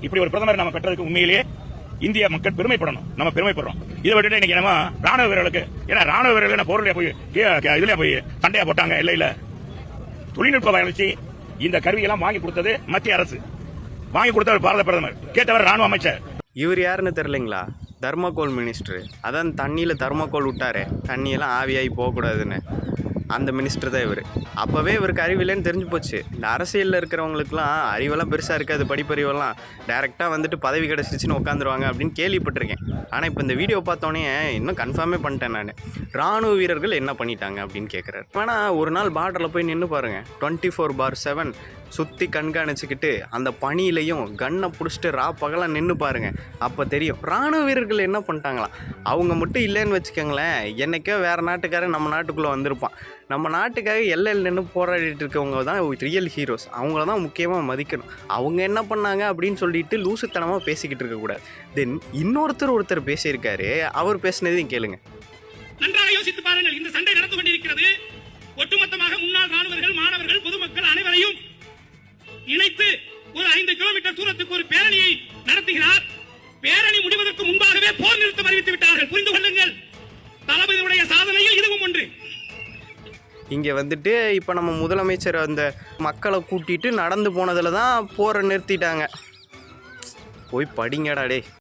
இப்படி ஒரு பிரதமர் நம்ம பெற்றதுக்கு உண்மையிலேயே இந்திய மக்கள் பெருமைப்படணும். நம்ம பெருமைப்படுறோம். இதை விட்டுட்டு இன்னைக்கு நம்ம ராணுவ வீரர்களுக்கு, ஏன்னா ராணுவ வீரர்கள் போர்ல போய் இதுல போய் சண்டையா போட்டாங்க. இல்ல தொழில்நுட்ப வளர்ச்சி இந்த கருவியெல்லாம் வாங்கி கொடுத்தது மத்திய அரசு, வாங்கி கொடுத்தவர் பாரத பிரதமர், கேட்டவர் ராணுவ அமைச்சர். இவர் யாருன்னு தெரியலைங்களா? தர்மகோல் மினிஸ்டர். அதான் தண்ணியில் தர்மகோல் விட்டாரு, தண்ணியெல்லாம் ஆவியாகி போகக்கூடாதுன்னு. அந்த மினிஸ்டர் தான் இவர். அப்போவே இவருக்கு அறிவில்லைன்னு தெரிஞ்சு போச்சு. இந்த அரசியலில் இருக்கிறவங்களுக்குலாம் அறிவெல்லாம் பெருசாக இருக்காது, படிப்பறிவெல்லாம் டேரெக்டாக வந்துட்டு பதவி கிடச்சிச்சின்னு உட்காந்துருவாங்க அப்படின்னு கேள்விப்பட்டிருக்கேன். ஆனால் இப்போ இந்த வீடியோ பார்த்தோன்னே இன்னும் கன்ஃபார்மே பண்ணிட்டேன் நான். இராணுவ வீரர்கள் என்ன பண்ணிட்டாங்க அப்படின்னு கேட்குறாரு. ஆனால் ஒரு நாள் பார்டரில் போய் நின்று பாருங்கள், 24/7 சுற்றி கண்காணிச்சுக்கிட்டு அந்த பனியிலையும் கன்னை பிடிச்சிட்டு பகலாக நின்று பாருங்கள். அப்போ தெரியும் இராணுவ வீரர்கள் என்ன பண்ணிட்டாங்களாம். அவங்க மட்டும் இல்லைன்னு வச்சுக்கோங்களேன், என்றைக்கோ வேறு நாட்டுக்காரன் நம்ம நாட்டுக்குள்ளே வந்திருப்பான். நம்ம நாட்டுக்காக எல்லையில் நின்று போராடிட்டு இருக்கவங்க தான் ரியல் ஹீரோஸ். அவங்கள தான் முக்கியமாக மதிக்கணும். அவங்க என்ன பண்ணாங்க அப்படின்னு சொல்லிட்டு லூசுத்தனமாக பேசிக்கிட்டு இருக்கக்கூடாது. தென் ஒருத்தர் பேசியிருக்காரு, அவர் பேசினதையும் கேளுங்க. நன்றாக யோசித்து பாருங்கள். இந்த சண்டை நடந்து கொண்டிருக்கிறது. ஒட்டுமொத்தமாக முன்னாள் ராணுவர்கள், மாணவர்கள், பொதுமக்கள் அனைவரையும் இணைத்து ஒரு 5 கிலோமீட்டர் தூரத்துக்கு ஒரு பேரணியை நடத்துகிறார். பேரணி முடிவதற்கு முன்பாகவே போர் நிறுத்தம் அறிவித்து விட்டார்கள். புரிந்து கொள்ளுங்கள், தளபதியுடைய சாதனையில் இதுவும் ஒன்று. இங்கே வந்துட்டு இப்போ நம்ம முதலமைச்சர் அந்த மக்களை கூட்டிட்டு நடந்து போனதில் தான் போரை நிறுத்திட்டாங்க. போய் படிங்கடா டே.